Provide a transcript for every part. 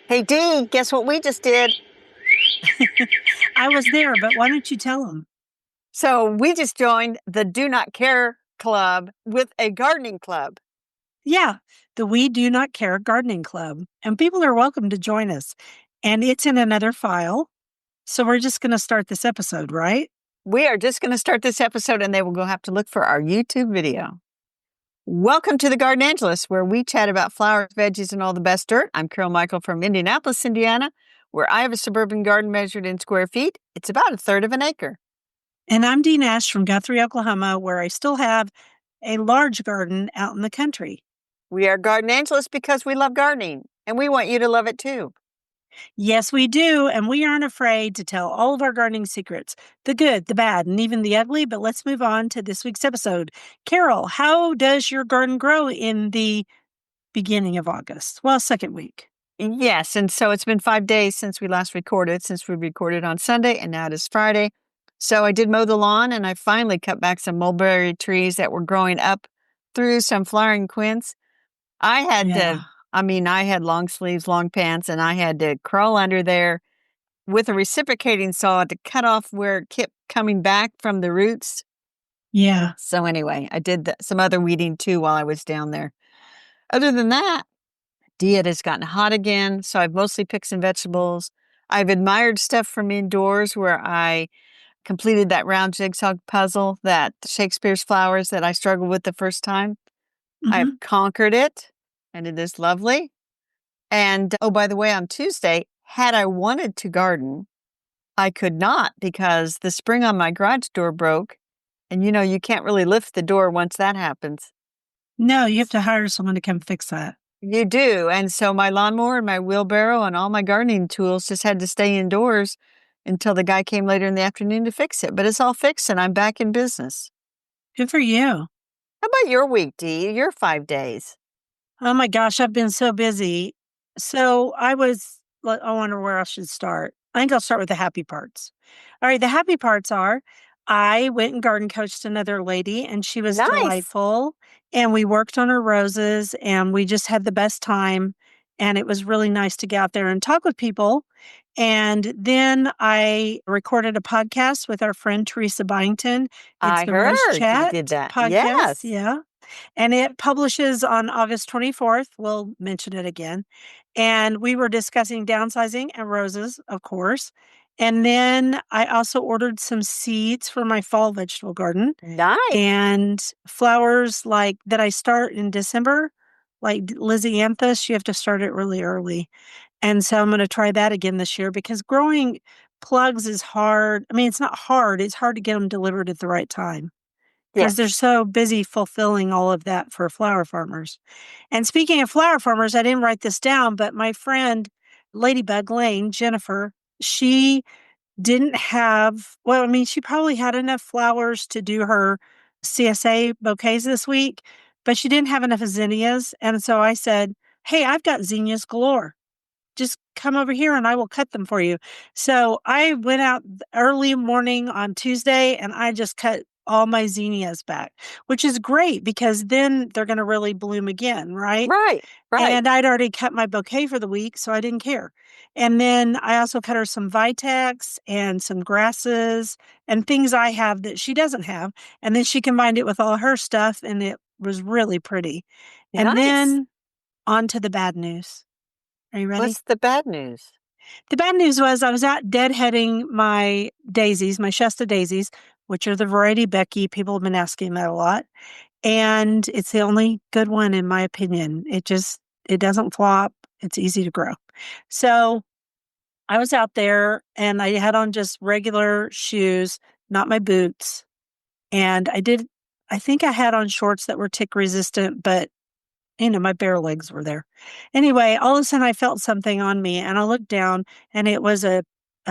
Hey, Dee, guess what we just did? I was there, but why don't you tell them? So we just joined the Do Not Care Club with a gardening club. Yeah, the We Do Not Care Gardening Club. And people are welcome to join us. And it's in another file. So we're just going to start this episode, right? We are just going to start this episode and they will go have to look for our YouTube video. Welcome to the Garden Angelist, where we chat about flowers, veggies, and all the best dirt. I'm Carol Michael from Indianapolis, Indiana, where I have a suburban garden measured in square feet. It's about 1/3 of an acre. And I'm Dee Nash from Guthrie, Oklahoma, where I still have a large garden out in the country. We are Garden Angelists because we love gardening, and we want you to love it too. Yes, we do. And we aren't afraid to tell all of our gardening secrets, the good, the bad, and even the ugly. But let's move on to this week's episode. Carol, how does your garden grow in the beginning of August? Well, second week. Yes, and so it's been 5 days since we last recorded, since we recorded on Sunday, and now it is Friday. So I did mow the lawn, and I finally cut back some mulberry trees that were growing up through some flowering quince. I had Yeah. I had long sleeves, long pants, and I had to crawl under there with a reciprocating saw to cut off where it kept coming back from the roots. Yeah. So anyway, I did some other weeding too while I was down there. Other than that, it has gotten hot again, so I've mostly picked some vegetables. I've admired stuff from indoors where I completed that round jigsaw puzzle, that Shakespeare's flowers that I struggled with the first time. I've Hmm. conquered it, and it is lovely. And oh, by the way, on Tuesday, had I wanted to garden, I could not because the spring on my garage door broke. And you can't really lift the door once that happens. No, you have to hire someone to come fix that. You do. And so my lawnmower and my wheelbarrow and all my gardening tools just had to stay indoors until the guy came later in the afternoon to fix it. But it's all fixed and I'm back in business. Good for you. How about your week, Dee? Your 5 days? Oh my gosh, I've been so busy. I wonder where I should start. I think I'll start with the happy parts. All right, the happy parts are I went and garden coached another lady, and she was Nice. delightful. And we worked on her roses, and we just had the best time. And it was really nice to get out there and talk with people. And then I recorded a podcast with our friend Teresa Byington. It's I the Rose heard you Chat did that. podcast. Yes. Yeah. And it publishes on August 24th. We'll mention it again. And we were discussing downsizing and roses, of course. And then I also ordered some seeds for my fall vegetable garden Nice. and flowers like that I start in December, like Lysianthus. You have to start it really early. And so I'm going to try that again this year because growing plugs is hard. I mean, it's not hard. It's hard to get them delivered at the right time because they're Yes. so busy fulfilling all of that for flower farmers. And speaking of flower farmers, I didn't write this down, but my friend Ladybug Lane, Jennifer, she didn't have, well, I mean, she probably had enough flowers to do her CSA bouquets this week, but she didn't have enough zinnias. And so I said, hey, I've got zinnias galore. Just come over here and I will cut them for you. So I went out early morning on Tuesday and I just cut all my zinnias back, which is great because then they're going to really bloom again, right? Right. Right. And I'd already cut my bouquet for the week, so I didn't care. And then I also cut her some Vitex and some grasses and things I have that she doesn't have. And then she combined it with all her stuff and it was really pretty. And Nice. then on to the bad news. Are you ready? What's the bad news? The bad news was I was out deadheading my daisies, my Shasta daisies, which are the variety Becky. People have been asking that a lot. And it's the only good one in my opinion. It doesn't flop. It's easy to grow. So I was out there and I had on just regular shoes, not my boots. And I think I had on shorts that were tick resistant, but my bare legs were there. Anyway, all of a sudden I felt something on me and I looked down and it was a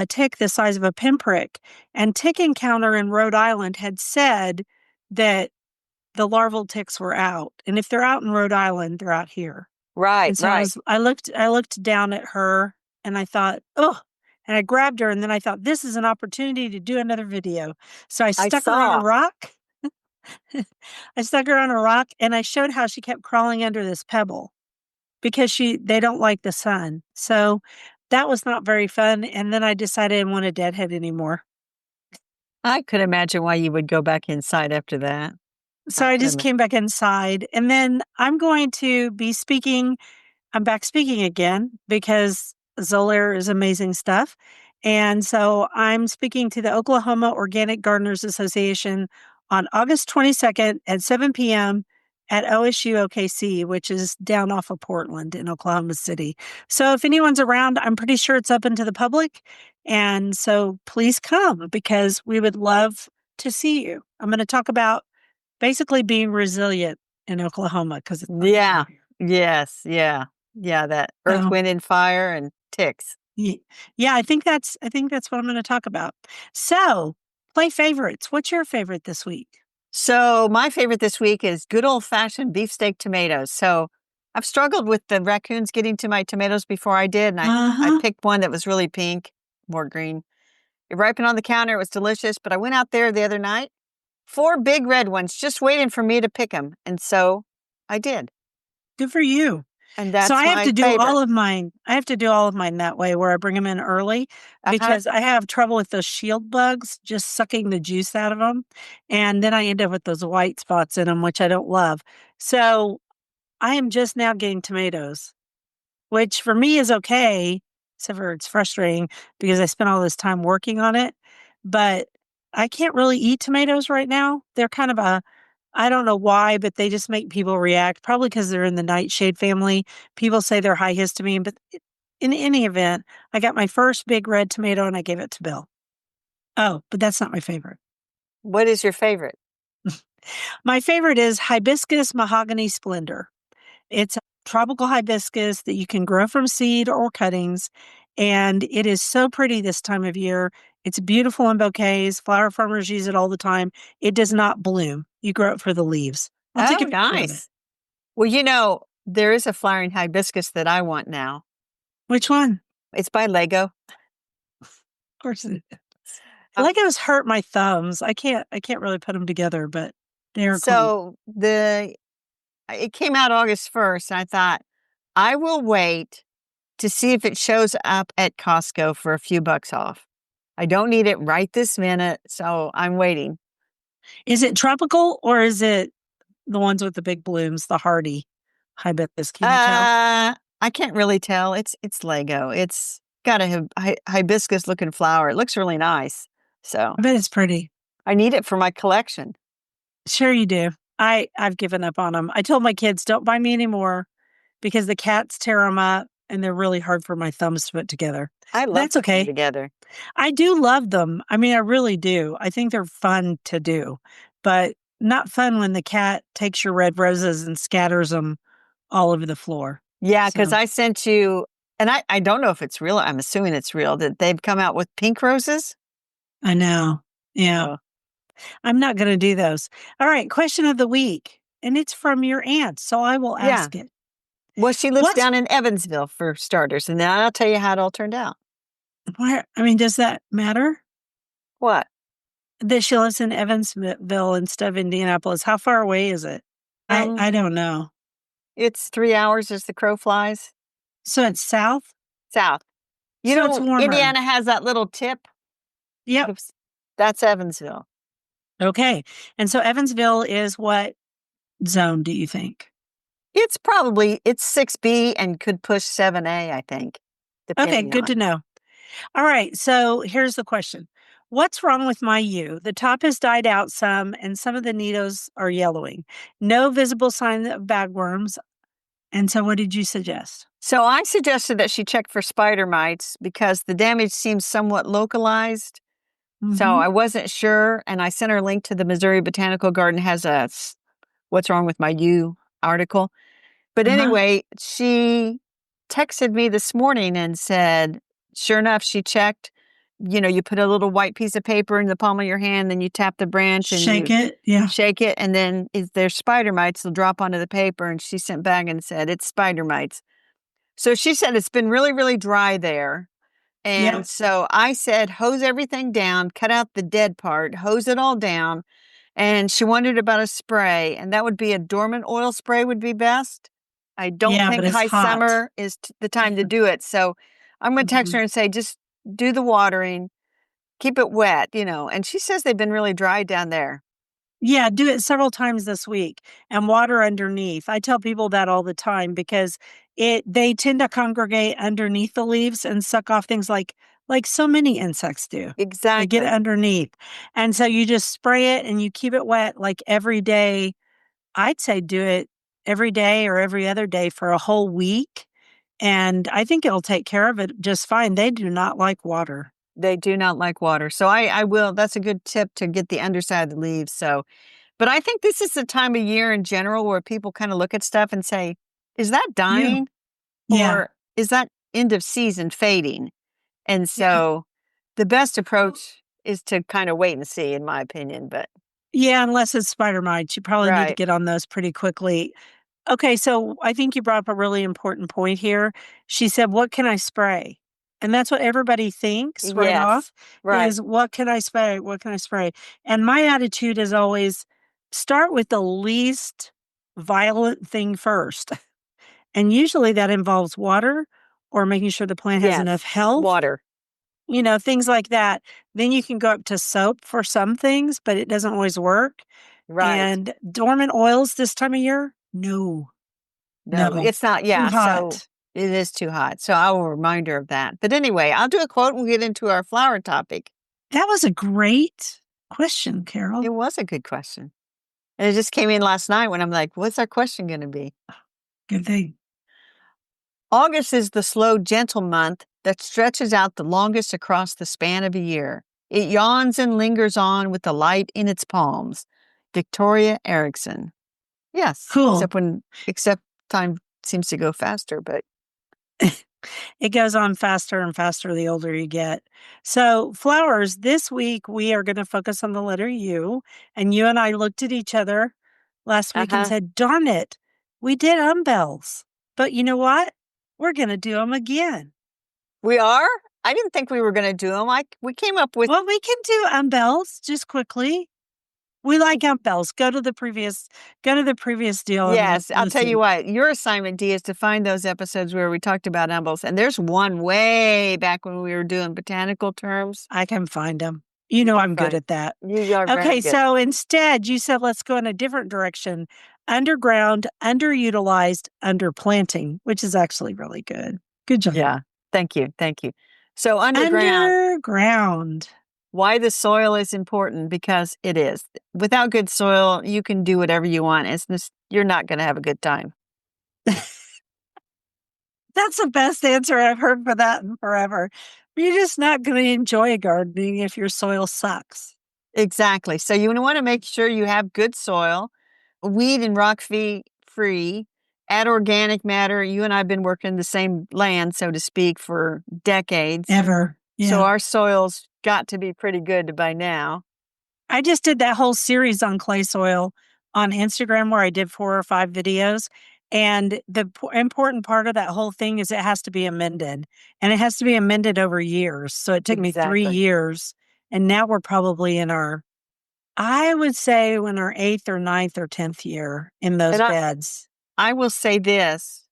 tick the size of a pinprick. And Tick Encounter in Rhode Island had said that the larval ticks were out. And if they're out in Rhode Island, they're out here. Right. And so Right. I looked down at her and I thought, oh, and I grabbed her and then I thought, this is an opportunity to do another video. So I I stuck her on a saw. rock. I stuck her on a rock and I showed how she kept crawling under this pebble because they don't like the sun. So that was not very fun. And then I decided I didn't want to deadhead anymore. I could imagine why you would go back inside after that. So I just came back inside. And then I'm going to be speaking. I'm back speaking again because Zolair is amazing stuff. And so I'm speaking to the Oklahoma Organic Gardeners Association on August 22nd at 7 p.m. at OSU OKC, which is down off of Portland in Oklahoma City. So if anyone's around, I'm pretty sure it's open to the public. And so please come because we would love to see you. I'm going to talk about basically being resilient in Oklahoma because it's Yeah. Yes. Yeah. Yeah. That earth, wind, and fire and ticks. Yeah, I think that's what I'm going to talk about. So, play favorites. What's your favorite this week? So my favorite this week is good old-fashioned beefsteak tomatoes. So I've struggled with the raccoons getting to my tomatoes before I did, and I picked one that was really pink, more green. It ripened on the counter. It was delicious, but I went out there the other night, 4 big red ones just waiting for me to pick them, and so I did. Good for you. And that's so I have my to do favorite. all of mine. I have to do all of mine that way where I bring them in early because I have trouble with those shield bugs just sucking the juice out of them. And then I end up with those white spots in them, which I don't love. So I am just now getting tomatoes, which for me is okay, except for it's frustrating because I spent all this time working on it. But I can't really eat tomatoes right now. They're kind of I don't know why, but they just make people react, probably because they're in the nightshade family. People say they're high histamine, but in any event, I got my first big red tomato and I gave it to Bill. Oh, but that's not my favorite. What is your favorite? My favorite is Hibiscus Mahogany Splendor. It's a tropical hibiscus that you can grow from seed or cuttings, and it is so pretty this time of year. It's beautiful in bouquets. Flower farmers use it all the time. It does not bloom. You grow it for the leaves. I'll take a picture of it. Nice. Well, there is a flowering hibiscus that I want now. Which one? It's by Lego. Of course it is. Legos hurt my thumbs. I can't really put them together, but they're cool. So it came out August 1st, and I thought, I will wait to see if it shows up at Costco for a few bucks off. I don't need it right this minute, so I'm waiting. Is it tropical or is it the ones with the big blooms, the hardy hibiscus? Can you tell? I can't really tell. It's Lego. It's got a hibiscus looking flower. It looks really nice. So I bet it's pretty. I need it for my collection. Sure you do. I've given up on them. I told my kids, don't buy me anymore because the cats tear them up and they're really hard for my thumbs to put together. I love That's okay. Together. I do love them. I mean, I really do. I think they're fun to do, but not fun when the cat takes your red roses and scatters them all over the floor. Yeah, because I sent you, and I don't know if it's real. I'm assuming it's real that they've come out with pink roses. I know. Yeah. So. I'm not going to do those. All right. Question of the week. And it's from your aunt. So I will ask it. Well, she lives down in Evansville for starters. And then I'll tell you how it all turned out. Does that matter? What? That she lives in Evansville instead of Indianapolis. How far away is it? I don't know. It's 3 hours as the crow flies. So it's south? South. You know, it's warmer. Indiana has that little tip. Yep. Oops. That's Evansville. Okay. And so Evansville is what zone do you think? It's 6B and could push 7A, I think. Okay, good to know. All right. So here's the question. What's wrong with my yew? The top has died out some and some of the needles are yellowing. No visible sign of bagworms. And so what did you suggest? So I suggested that she check for spider mites because the damage seems somewhat localized. Mm-hmm. So I wasn't sure. And I sent her a link to the Missouri Botanical Garden has a What's Wrong with My Yew article. But anyway, she texted me this morning and said, sure enough, she checked. You put a little white piece of paper in the palm of your hand, then you tap the branch and shake it. Yeah. Shake it. And then if there's spider mites, they'll drop onto the paper. And she sent back and said, it's spider mites. So she said, it's been really, really dry there. And so I said, hose everything down, cut out the dead part, hose it all down. And she wondered about a spray. And that would be a dormant oil spray would be best. I don't Yeah, but think it's high hot. summer is the time to do it. So I'm going to text Mhm. her and say, just do the watering, keep it wet, And she says they've been really dry down there. Yeah, do it several times this week and water underneath. I tell people that all the time because they tend to congregate underneath the leaves and suck off things like so many insects do. They get Exactly. underneath. And so you just spray it and you keep it wet like every day. I'd say do it every day or every other day for a whole week. And I think it'll take care of it just fine. They do not like water. They do not like water. So I will. That's a good tip to get the underside of the leaves. So, but I think this is the time of year in general where people kind of look at stuff and say, is that Yeah. dying Yeah. or is that end of season fading? And Yeah. so the best approach is to kind of wait and see, in my opinion. But Yeah, unless it's spider mites, you probably need to right. get on those pretty quickly. Okay, so I think you brought up a really important point here. She said, "What can I spray?" And that's what everybody thinks right Yes. off Right. is, "What can I spray? What can I spray?" And my attitude is always start with the least violent thing first. And usually that involves water or making sure the plant has enough Yes. health, Water. things like that. Then you can go up to soap for some things, but it doesn't always work. Right. And dormant oils this time of year? No, No, no, it's not. too Yeah. So hot. it is too hot. So I will remind her of that. But anyway, I'll do a quote and we'll get into our flower topic. That was a great question, It Carol. was a good question. And it just came in last night when I'm like, what's our question going to be? Good thing. August is the slow, gentle month that stretches out the longest across the span of a year. It yawns and lingers on with the light in its palms. Victoria Erickson. Yes, Cool. except time seems to go faster, but It goes on faster and faster the older you get. So, flowers, this week we are going to focus on the letter U. And you and I looked at each other last week and uh-huh. said, darn it, we did umbels. But you know what? We're going to do them again. We are? I didn't think we were going to do them. We came up with Well, we can do umbels just quickly. We like umbels. Go to the previous deal and yes, I'll tell you listen. what, your assignment, D, is to find those episodes where we talked about umbels. And there's one way back when we were doing botanical terms. I can find them. You can I'm good find. at that. You are very Okay, good. so instead, you said let's go in a different direction. Underground, underutilized, underplanting, which is actually really good. Good job. Yeah. Thank you. Thank you. So underground, Underground. why the soil is important, because it is. Without good soil, you can do whatever you want. You're not going to have a good time. That's the best answer I've heard for that in forever. You're just not going to enjoy gardening if your soil sucks. Exactly. So you want to make sure you have good soil, weed and rock free, add organic matter. You and I have been working the same land, so to speak, for decades. Ever. So Yeah. our soil's got to be pretty good by now. I just did that whole series on clay soil on Instagram where I did 4 or 5 videos. And the important part of that whole thing is it has to be amended. And it has to be amended over years. So it took me 3 Exactly. years. And now we're probably I would say, in our 8th or ninth or 10th year in those And beds. I will say this,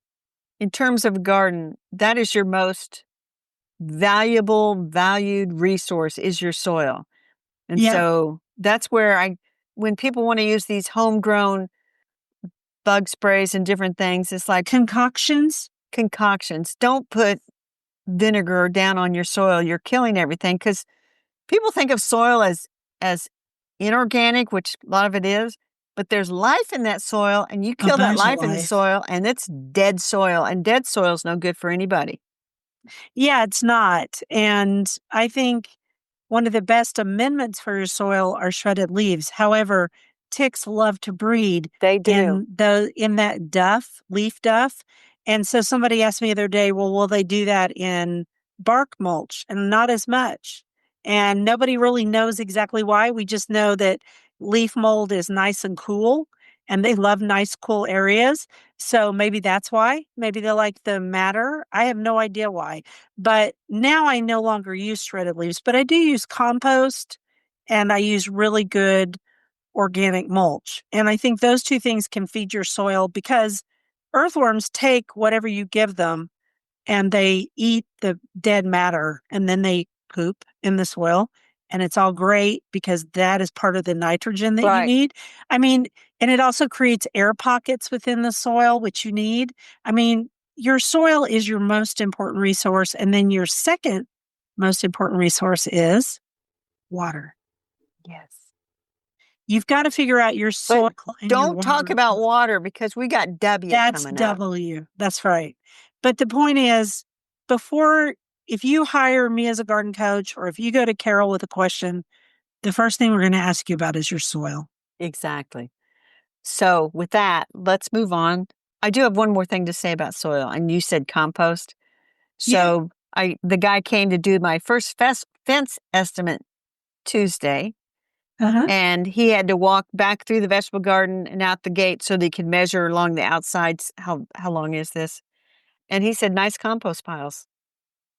in terms of garden, that is your most valued resource is your soil. And Yeah. so that's where when people want to use these homegrown bug sprays and different things, it's like Concoctions. concoctions. Don't put vinegar down on your soil. You're killing everything, because people think of soil as inorganic, which a lot of it is, but there's life in that soil, and you A kill that bunch of life in the life. soil, and it's dead soil, and dead soil is no good for anybody. Yeah, it's not. And I think one of the best amendments for your soil are shredded leaves. However, ticks love to breed They do. in that leaf duff. And so somebody asked me the other day, well, will they do that in bark mulch? And not as much. And nobody really knows exactly why. We just know that leaf mold is nice and cool and they love nice, cool areas. So maybe that's why. Maybe they like the matter. I have no idea why. But now I no longer use shredded leaves, but I do use compost and I use really good organic mulch. And I think those two things can feed your soil because earthworms take whatever you give them and they eat the dead matter and then they poop in the soil. And it's all great because that is part of the nitrogen that you Right. need. I mean, and it also creates air pockets within the soil, which you need. I mean, your soil is your most important resource. And then your second most important resource is water. Yes. You've got to figure out your But soil and your don't talk water. about water because we got W That's coming up. W. That's right. But the point is, if you hire me as a garden coach or if you go to Carol with a question, the first thing we're going to ask you about is your soil. Exactly. So with that, let's move on. I do have one more thing to say about soil, and you said compost. Yeah. So the guy came to do my first fence estimate Tuesday, Uh-huh. and he had to walk back through the vegetable garden and out the gate so that he could measure along the outsides. How long is this? And he said, nice compost piles.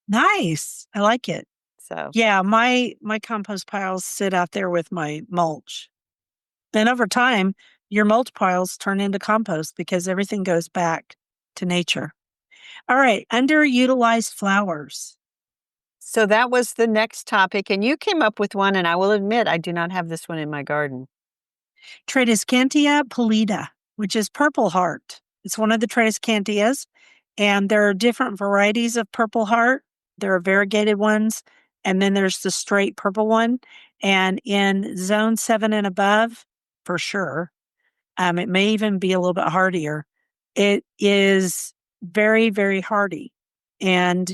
Nice. I like it. So Yeah, my compost piles sit out there with my mulch. And over time, your mulch piles turn into compost because everything goes back to nature. All right, underutilized flowers. So that was the next topic, and you came up with one, and I will admit I do not have this one in my garden. Tradescantia pallida, which is purple heart. It's one of the Tradescantias, and there are different varieties of purple heart. There are variegated ones, and then there's the straight purple one. And in zone 7 and above, for sure, it may even be a little bit hardier. It is very, very hardy. And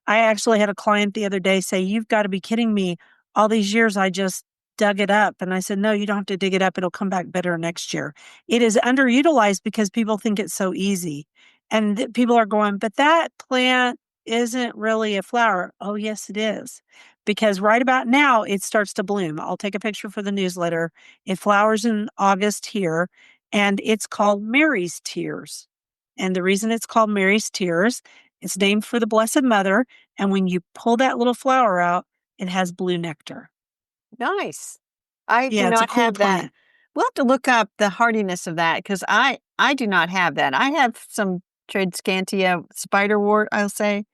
I actually had a client the other day say, "You've got to be kidding me. All these years I just dug it up." And I said, "No, you don't have to dig it up. It'll come back better next year." It is underutilized because people think it's so easy. And people are going, "But that plant isn't really a flower." Oh, yes, it is. Because right about now it starts to bloom. I'll take a picture for the newsletter. It flowers in August here, and it's called Mary's Tears. And the reason it's called Mary's Tears, it's named for the Blessed Mother. And when you pull that little flower out, it has blue nectar. Nice. I do Yeah, it's a not cool have that. plant. We'll have to look up the hardiness of that because I do not have that. I have some Tradescantia spiderwort, I'll say,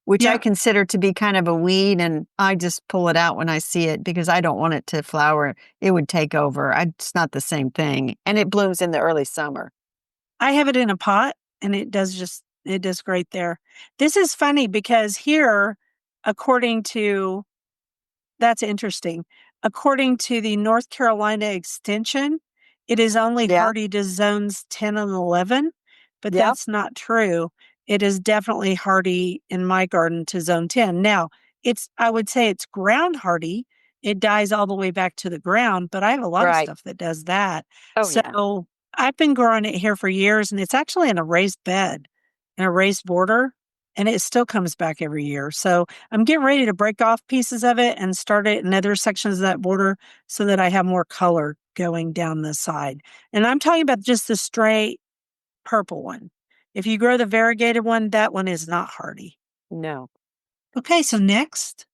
which I Yeah, consider to be kind of a weed, and I just pull it out when I see it because I don't want it to flower. It would take over. It's not the same thing, and it blooms in the early summer. I have it in a pot and it does great there. This is funny because here, according to That's interesting. According to the North Carolina Extension, it is only Yeah, hardy to zones 10 and 11, but yeah, that's not true. It is definitely hardy in my garden to zone 10. Now, I would say it's ground hardy. It dies all the way back to the ground, but I have a lot of right. stuff that does that. Oh yeah. So I've been growing it here for years, and it's actually in a raised bed, in a raised border, and it still comes back every year. So I'm getting ready to break off pieces of it and start it in other sections of that border so that I have more color going down the side. And I'm talking about just the straight purple one. If you grow the variegated one, that one is not hardy. No. Okay, so next.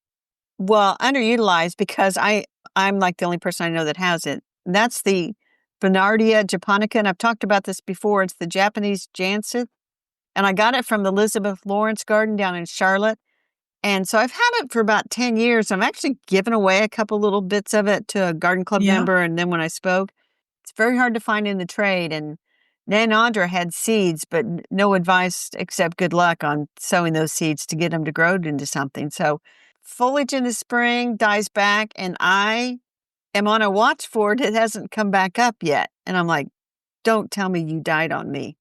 Well, underutilized because I'm like the only person I know that has it. That's the Barnardia japonica, and I've talked about this before. It's the Japanese jacinth, and I got it from the Elizabeth Lawrence Garden down in Charlotte. And so I've had it for about 10 years. I've actually given away a couple little bits of it to a garden club Yeah. member, and then when I spoke, it's very hard to find in the trade. And Nan Andra had seeds, but no advice except good luck on sowing those seeds to get them to grow into something. So foliage in the spring dies back, and I am on a watch for it. It hasn't come back up yet. And I'm like, don't tell me you died on me.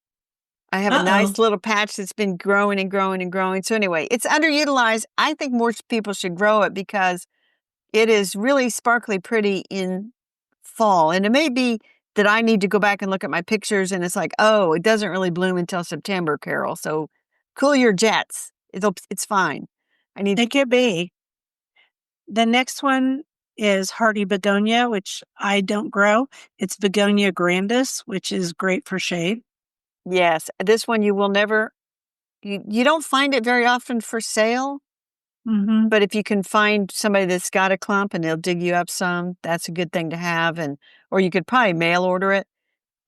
I have a Uh-oh. nice little patch that's been growing and growing and growing. So anyway, it's underutilized. I think more people should grow it because it is really sparkly pretty in fall. And it may be that I need to go back and look at my pictures and it's like, oh, it doesn't really bloom until September, Carol. So cool your jets. It's fine. I need, It could be. The next one is hardy begonia, which I don't grow. It's Begonia grandis, which is great for shade. yes, this one you will never, you don't find it very often for sale. Mm-hmm. But if you can find somebody that's got a clump and they'll dig you up some, that's a good thing to have. Or you could probably mail order it.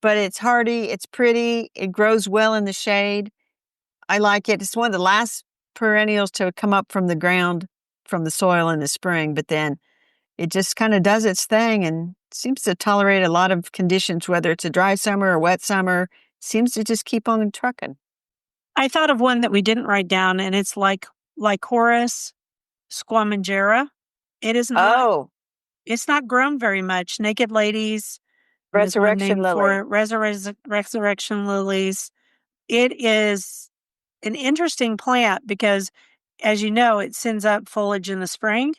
but it's hardy, it's pretty, it grows well in the shade. I like it. It's one of the last perennials to come up from the ground, from the soil in the spring, but then it just kind of does its thing and seems to tolerate a lot of conditions, whether it's a dry summer or wet summer. Seems to just keep on trucking. I thought of one that we didn't write down, and it's like Lycoris squamangera. It is not. Oh, It's not grown very much. Naked ladies, and there's one resurrection name for lily. it. Resurrection lilies. It is an interesting plant because, as you know, it sends up foliage in the spring,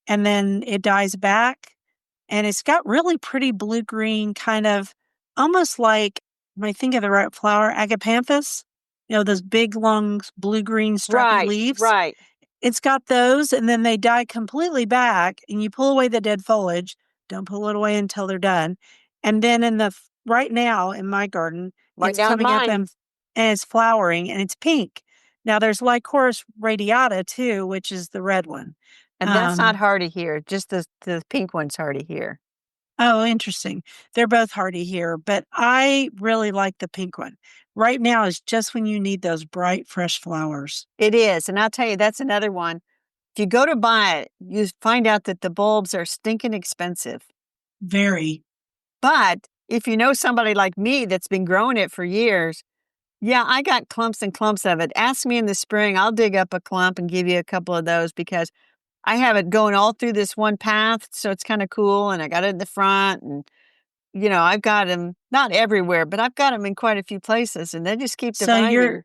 and then it dies back. And it's got really pretty blue-green, kind of almost like, when I think of the right flower, agapanthus. Those big, long, blue-green, strappy Right, leaves. right. It's got those, and then they die completely back, and you pull away the dead foliage. Don't pull it away until they're done. And then right now in my garden, Right it's down coming up mine. and it's flowering, and it's pink. Now there's Lycoris radiata too, which is the red one. And that's not hardy here. Just the pink one's hardy here. Oh, interesting. They're both hardy here, but I really like the pink one. Right now is just when you need those bright, fresh flowers. It is. And I'll tell you, that's another one. If you go to buy it, you find out that the bulbs are stinking expensive. Very. But if you know somebody like me that's been growing it for years, yeah, I got clumps and clumps of it. Ask me in the spring, I'll dig up a clump and give you a couple of those because I have it going all through this one path. So it's kind of cool. And I got it in the front and, I've got them not everywhere, but I've got them in quite a few places and they just keep So dividing.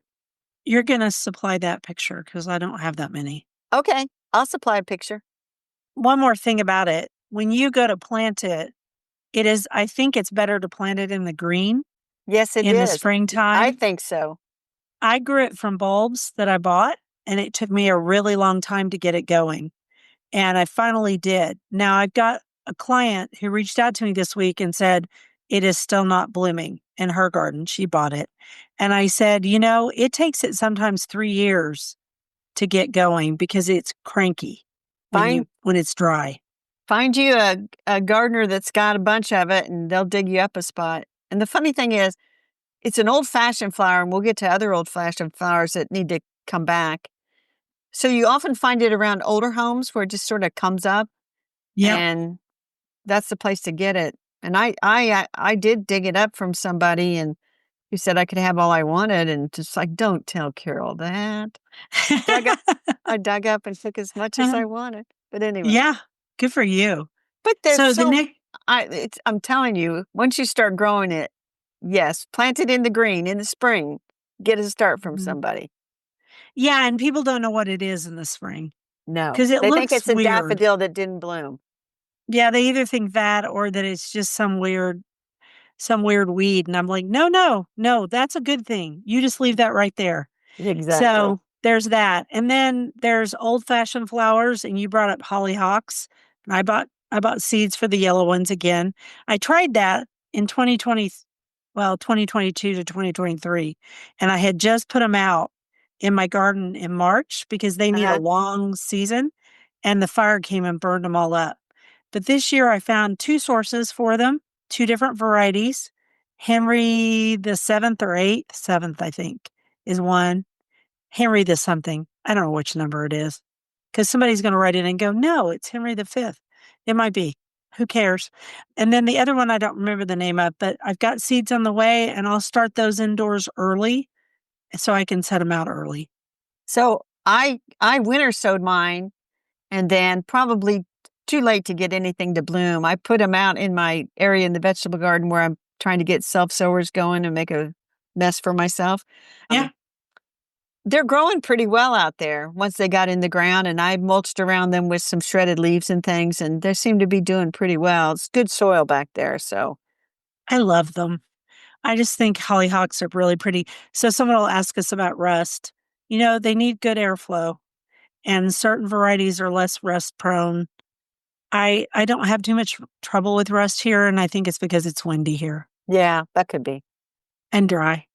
you're going to supply that picture because I don't have that many. Okay, I'll supply a picture. One more thing about it. When you go to plant it, I think it's better to plant it in the green Yes, it in the is. I springtime. think so. I grew it from bulbs that I bought, and it took me a really long time to get it going. And I finally did. Now I've got a client who reached out to me this week and said it is still not blooming in her garden. She bought it. And I said, it takes it sometimes 3 years to get going because it's cranky Find when it's dry. find you a gardener that's got a bunch of it and they'll dig you up a spot. And the funny thing is, it's an old-fashioned flower, and we'll get to other old-fashioned flowers that need to come back. So you often find it around older homes where it just sort of comes up, Yep. and that's the place to get it. And I did dig it up from somebody, and who said I could have all I wanted, and just like, don't tell Carol that. Dug up, I dug up and took as much as I wanted. But anyway, Yeah. Good for you. but there's So the so next, I'm telling you, once you start growing it, yes, plant it in the green in the spring. Get a start from Mhm. somebody. Yeah, and people don't know what it is in the spring No, because it they think looks it's a weird. daffodil that didn't bloom. Yeah, they either think that or that it's just some weird weed. And I'm like, no, no, no, that's a good thing. You just leave that right there. Exactly. So there's that. And then there's old fashioned flowers. And you brought up hollyhocks. And I bought seeds for the yellow ones again. I tried that in 2022 to 2023. And I had just put them out in my garden in March because they need a Uh-huh. long season. And the fire came and burned them all up. But this year I found two sources for them, two different varieties. Henry the seventh or eighth, seventh, I think, is one. Henry the something. I don't know which number it is. Because somebody's going to write it and go, no, it's Henry the fifth. It might be. Who cares? And then the other one I don't remember the name of, but I've got seeds on the way and I'll start those indoors early so I can set them out early. So I winter sowed mine, and then probably too late to get anything to bloom. I put them out in my area in the vegetable garden where I'm trying to get self-sowers going and make a mess for myself. Yeah. They're growing pretty well out there once they got in the ground, and I mulched around them with some shredded leaves and things, and they seem to be doing pretty well. It's good soil back there, so. I love them. I just think hollyhocks are really pretty. So someone will ask us about rust. They need good airflow, and certain varieties are less rust prone. I don't have too much trouble with rust here, and I think it's because it's windy here Yeah, that could be. and dry.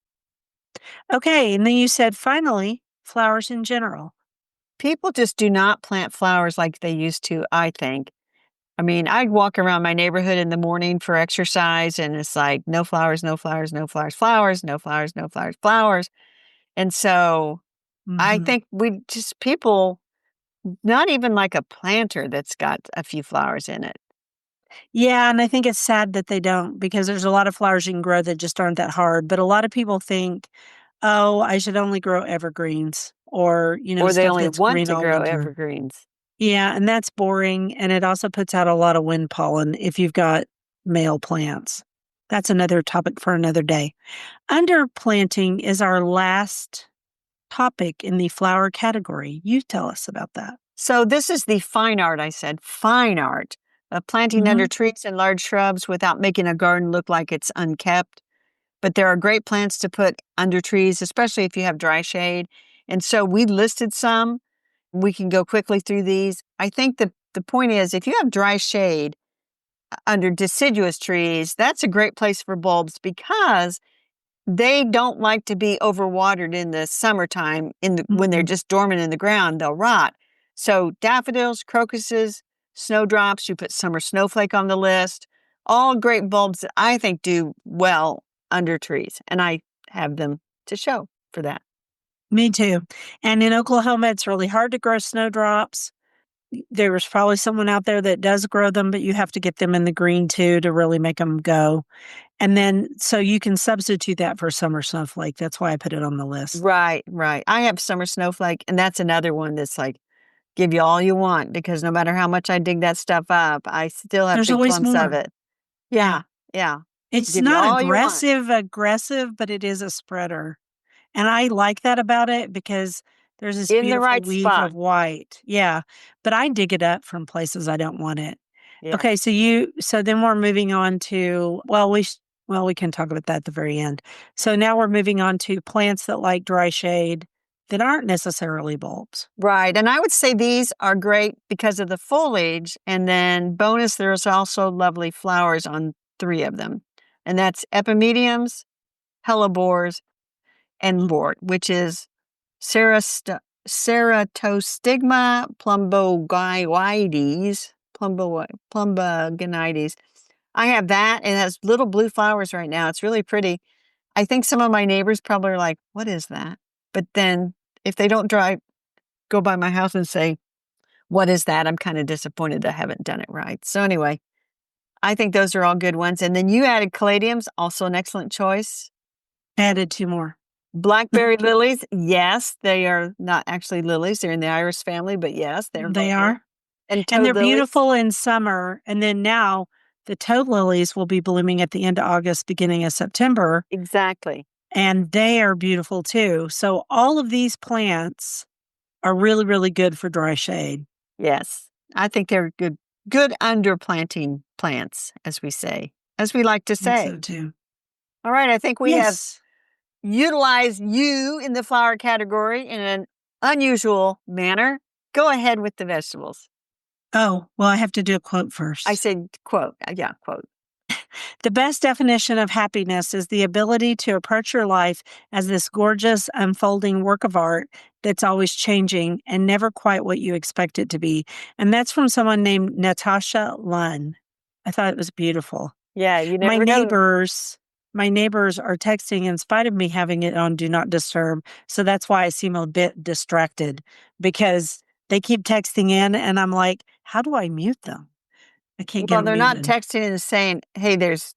Okay, and then you said finally, flowers in general. People just do not plant flowers like they used to, I think. I mean, I'd walk around my neighborhood in the morning for exercise, and it's like no flowers, no flowers, no flowers, flowers, no flowers, no flowers, flowers. And so I Mhm. think we just people, not even like a planter that's got a few flowers in it. Yeah, and I think it's sad that they don't because there's a lot of flowers you can grow that just aren't that hard, but a lot of people think, "Oh, I should only grow evergreens," or, Or they stuff only that's want green to all grow winter. evergreens. Yeah, and that's boring, and it also puts out a lot of wind pollen if you've got male plants. That's another topic for another day. Underplanting is our last topic in the flower category. You tell us about that. So this is the fine art, I said, fine art of planting under Mhm, trees and large shrubs without making a garden look like it's unkept. But there are great plants to put under trees, especially if you have dry shade. And so we listed some. We can go quickly through these. I think the point is if you have dry shade under deciduous trees, that's a great place for bulbs because they don't like to be overwatered in the summertime when they're mhm. just dormant in the ground, they'll rot. So daffodils, crocuses, snowdrops, you put summer snowflake on the list, all great bulbs that I think do well under trees. And I have them to show for that. Me too. And in Oklahoma, it's really hard to grow snowdrops. There was probably someone out there that does grow them, but you have to get them in the green too to really make them go. And then so you can substitute that for summer snowflake. That's why I put it on the list. Right, right. I have summer snowflake, and that's another one that's like, give you all you want because no matter how much I dig that stuff up, I still have There's big always clumps of more. it. Yeah. Yeah, yeah. It's Give you not all you want. aggressive, but it is a spreader. And I like that about it because there's this In the beautiful right weave spot. of white. Yeah. But I dig it up from places I don't want it. Yeah. Okay, so then we're moving on to well, we can talk about that at the very end. So now we're moving on to plants that like dry shade that aren't necessarily bulbs. Right. And I would say these are great because of the foliage. And then bonus, there's also lovely flowers on three of them. And that's Epimediums, Hellebores, and Leadwort, which is Ceratostigma plumbaginoides. I have that. It has little blue flowers right now. It's really pretty. I think some of my neighbors probably are like, what is that? But then if they don't go by my house and say, what is that? I'm kind of disappointed I haven't done it right. So anyway, I think those are all good ones. And then you added caladiums, also an excellent choice. Added two more. Blackberry lilies, yes, they are not actually lilies. They're in the iris family, but yes, they're They lovely. are. And And they're toad lilies, beautiful in summer. And then now the toad lilies will be blooming at the end of August, beginning of September. exactly. And they are beautiful too. So all of these plants are really, really good for dry shade. Yes, I think they're good underplanting plants, as we say, as we like to I think say. so too. All right, I think we have Yes. utilized you in the flower category in an unusual manner. Go ahead with the vegetables. Oh, well, I have to do a quote I first. said, quote, yeah, quote. The best definition of happiness is the ability to approach your life as this gorgeous, unfolding work of art that's always changing and never quite what you expect it to be. And that's from someone named Natasha Lunn. I thought it was beautiful. Yeah, you My never know. neighbors, my neighbors are texting in spite of me having it on Do Not Disturb. So that's why I seem a bit distracted because they keep texting in and I'm like, how do I mute them? I can't get Well, them they're not muted. texting and saying, hey, there's,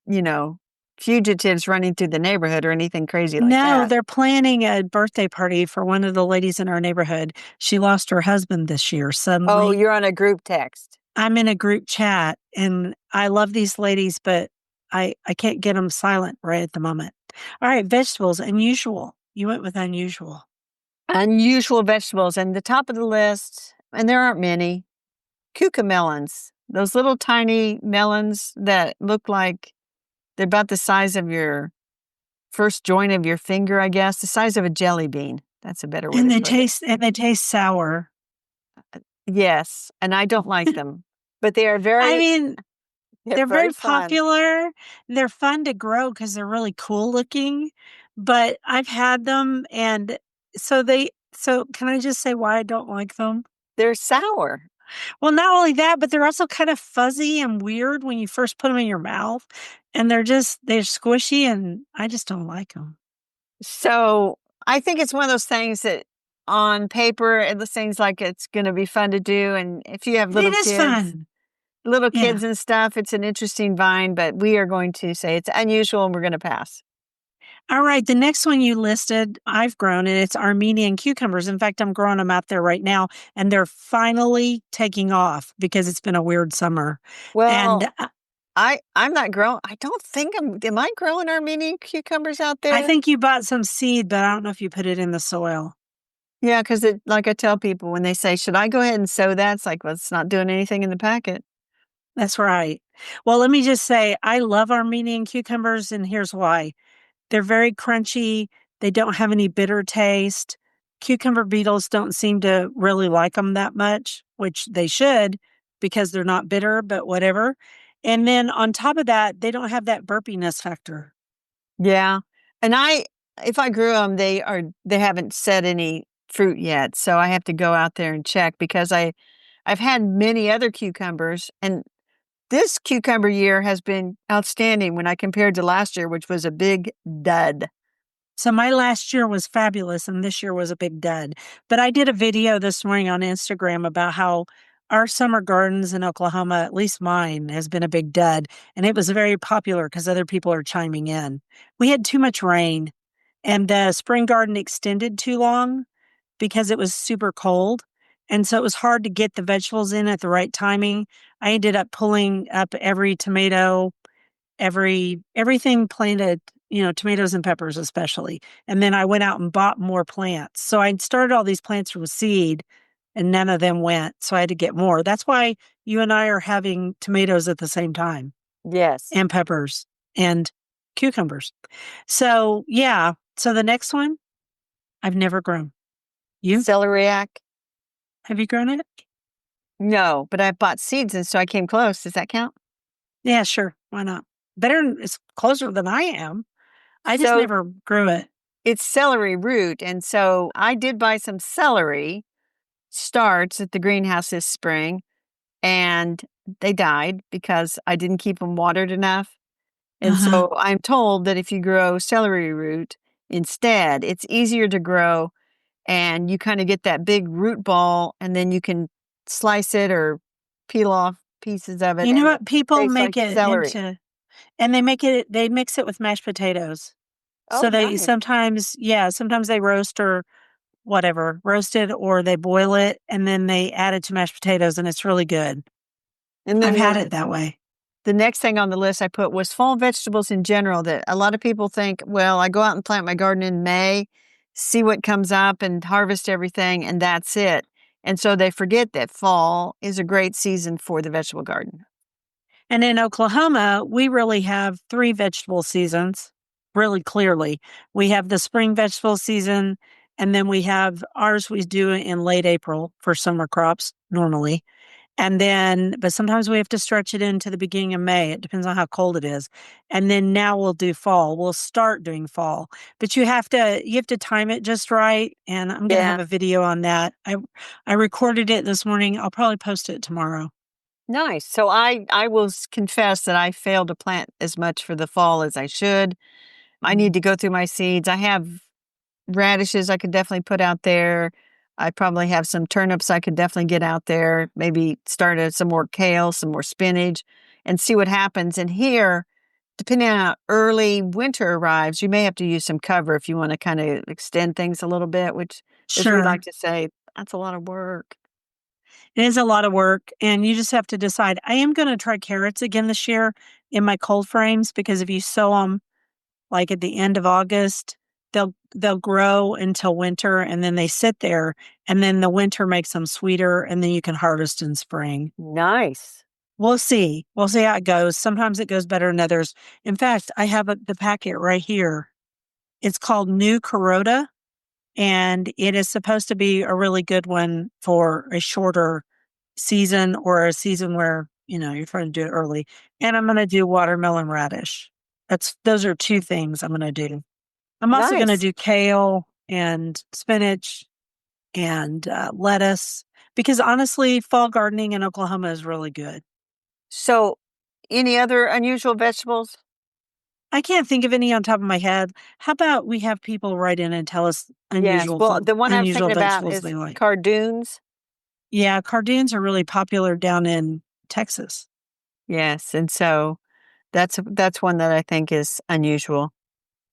you know, fugitives running through the neighborhood or anything crazy like No, that. they're planning a birthday party for one of the ladies in our neighborhood. She lost her husband this year Oh, suddenly. you're on a group text. I'm in a group chat and I love these ladies, but I can't get them silent right at the moment. All right, vegetables, unusual. You went with unusual. Unusual vegetables. And the top of the list, and there aren't many, cucamelons. Those little tiny melons that look like they're about the size of your first joint of your finger, I guess, the size of a jelly bean. That's a better way And to they put it. taste sour. Yes, and I don't like them, but they are I very, mean, they're they're very very fun. popular. They're fun to grow because they're really cool looking. But I've had them and so can I just say why I don't like them? They're sour. Well, not only that, but they're also kind of fuzzy and weird when you first put them in your mouth. And they're squishy and I just don't like them. So I think it's one of those things that on paper it seems like it's going to be fun to do, and if you have It is fun. little Yeah. kids and stuff, it's an interesting vine. But we are going to say it's unusual, and we're going to pass. All right. The next one you listed, I've grown, and it's Armenian cucumbers. In fact, I'm growing them out there right now, and they're finally taking off because it's been a weird summer. Well, And I'm not growing. I don't think am I growing Armenian cucumbers out I there? think you bought some seed, but I don't know if you put it in the soil. Yeah, because it like I tell people when they say, "Should I go ahead and sow that?" It's like, well, it's not doing anything in the packet. That's right. Well, let me just say, I love Armenian cucumbers, and here's why. They're very crunchy. They don't have any bitter taste. Cucumber beetles don't seem to really like them that much, which they should because they're not bitter, but whatever. And then on top of that, they don't have that burpiness factor. Yeah, and if I grew them, they haven't set any fruit yet, so I have to go out there and check because I've had many other cucumbers, and this cucumber year has been outstanding when I compared to last year, which was a big dud. So my last year was fabulous and this year was a big dud. But I did a video this morning on Instagram about how our summer gardens in Oklahoma, at least mine, has been a big dud. And it was very popular because other people are chiming in. We had too much rain and the spring garden extended too long because it was super cold. And so it was hard to get the vegetables in at the right timing. I ended up pulling up every tomato, everything planted, tomatoes and peppers especially. And then I went out and bought more plants. So I started all these plants from seed and none of them went. So I had to get more. That's why you and I are having tomatoes at the same time Yes. and peppers and cucumbers. So yeah. So the next one I've never grown. You? Celeriac? Have you grown it? No, but I bought seeds, and so I came close. Does that count? Yeah, sure. Why not? It's closer than I am. I just So never grew it. it's celery root, and so I did buy some celery starts at the greenhouse this spring, and they died because I didn't keep them watered enough. And Uh-huh. so I'm told that if you grow celery root instead, it's easier to grow and you kind of get that big root ball and then you can slice it or peel off pieces of it You know and it what? People tastes make like it celery. into And they mix it with mashed potatoes. Oh, So they nice. sometimes they roast or whatever, roast it or they boil it and then they add it to mashed potatoes and it's really good. And I've then had it that way. the next thing on the list I put was fall vegetables in general that a lot of people think, well, I go out and plant my garden in May, see what comes up and harvest everything, and that's it. And so they forget that fall is a great season for the vegetable garden. And in Oklahoma, we really have 3 vegetable seasons, really clearly. We have the spring vegetable season, and then we have ours we do in late April for summer crops normally. But sometimes we have to stretch it into the beginning of May. It depends on how cold it is. And then now we'll do fall. We'll start doing fall. But you have to time it just right. And I'm going to have Yeah. a video on that. I recorded it this morning. I'll probably post it tomorrow. Nice. So I will confess that I failed to plant as much for the fall as I should. I need Mhm. to go through my seeds. I have radishes I could definitely put out there. I probably have some turnips I could definitely get out there. Maybe start some more kale, some more spinach, and see what happens. And here, depending on how early winter arrives, you may have to use some cover if you want to kind of extend things a little bit, which, as we like Sure. to say, that's a lot of work. It is a lot of work. And you just have to decide. I am going to try carrots again this year in my cold frames because if you sow them like at the end of August, they'll grow until winter and then they sit there and then the winter makes them sweeter and then you can harvest in spring. Nice. We'll see. We'll see how it goes. Sometimes it goes better than others. In fact, I have the packet right here. It's called New Carota and it is supposed to be a really good one for a shorter season or a season where, you're trying to do it early. And I'm going to do watermelon radish. Those are 2 things I'm going to do. I'm also going to Nice. do kale and spinach and lettuce. Because honestly, fall gardening in Oklahoma is really good. So, any other unusual vegetables? I can't think of any on top of my head. How about we have people write in and tell us Yes. Well, the one I was unusual thinking about vegetables is they like? cardoons. Yeah, cardoons are really popular down in Texas. Yes, and so that's one that I think is unusual.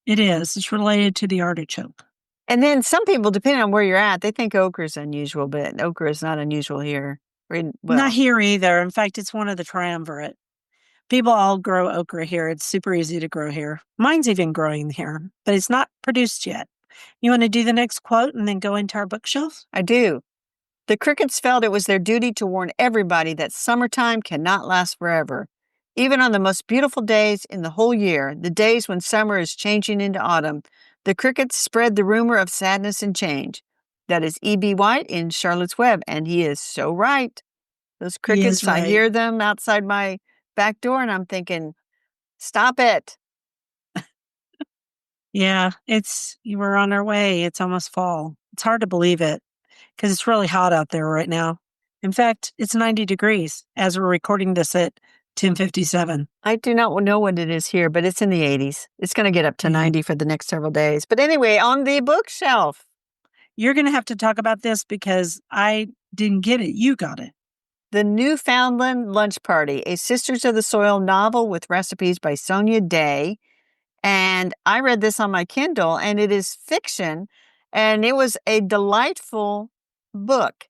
It is. It's related to the artichoke. And then some people, depending on where you're at, they think okra is unusual, but okra is not unusual here. Not Well, here either. In fact, it's one of the triumvirate. People all grow okra here. It's super easy to grow here. Mine's even growing here, but it's not produced yet. You want to do the next quote and then go into our bookshelf? I do. The crickets felt it was their duty to warn everybody that summertime cannot last forever. Even on the most beautiful days in the whole year, the days when summer is changing into autumn, the crickets spread the rumor of sadness and change. That is E.B. White in Charlotte's Web, and he is so right. Those He is crickets, I right. hear them outside my back door, and I'm thinking, stop it. Yeah, we're on our way. It's almost fall. It's hard to believe it because it's really hot out there right now. In fact, it's 90 degrees as we're recording this at 10:57. I do not know what it is here, but it's in the 80s. It's going to get up to Yeah. 90 for the next several days. But anyway, on the bookshelf, You're going to have to talk about this because I didn't get it. You got it. The Newfoundland Lunch Party, a Sisters of the Soil novel with recipes by Sonia Day. And I read this on my Kindle, and it is fiction, and it was a delightful book.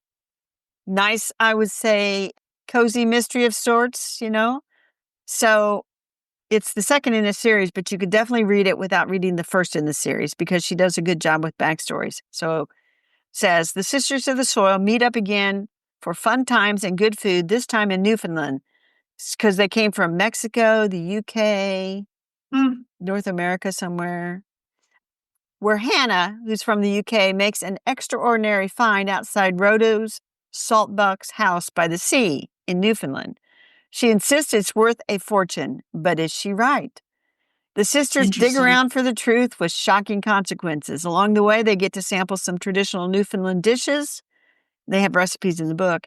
Nice, I would say, cozy mystery of sorts, you know? So it's the second in a series, but you could definitely read it without reading the first in the series because she does a good job with backstories. So says the Sisters of the Soil meet up again for fun times and good food, this time in Newfoundland, because they came from Mexico, the UK, Mm, North America somewhere, where Hannah, who's from the UK, makes an extraordinary find outside Rhoda's Saltbuck's house by the sea in Newfoundland. She insists it's worth a fortune, but is she right? The sisters dig interesting. around for the truth with shocking consequences. Along the way, they get to sample some traditional Newfoundland dishes. They have recipes in the book,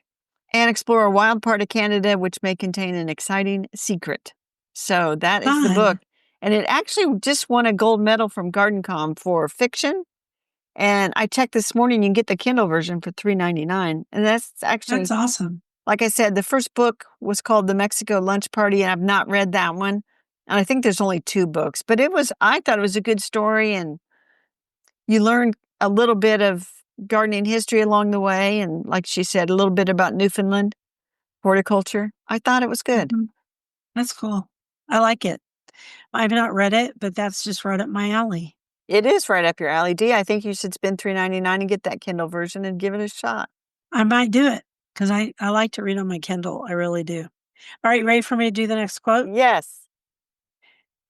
and explore a wild part of Canada, which may contain an exciting secret. So that is the book. Fun. And it actually just won a gold medal from GardenCom for fiction. And I checked this morning, you can get the Kindle version for $3.99. And that's actually, That's awesome. like I said, the first book was called The Mexico Lunch Party, and I've not read that one. And I think there's only 2 books, but I thought it was a good story, and you learn a little bit of gardening history along the way. And like she said, a little bit about Newfoundland horticulture. I thought it was good. Mhm. That's cool. I like it. I've not read it, but that's just right up my alley. It is right up your alley, Dee. I think you should spend $3.99 and get that Kindle version and give it a shot. I might do it because I like to read on my Kindle. I really do. All right, ready for me to do the next quote? Yes.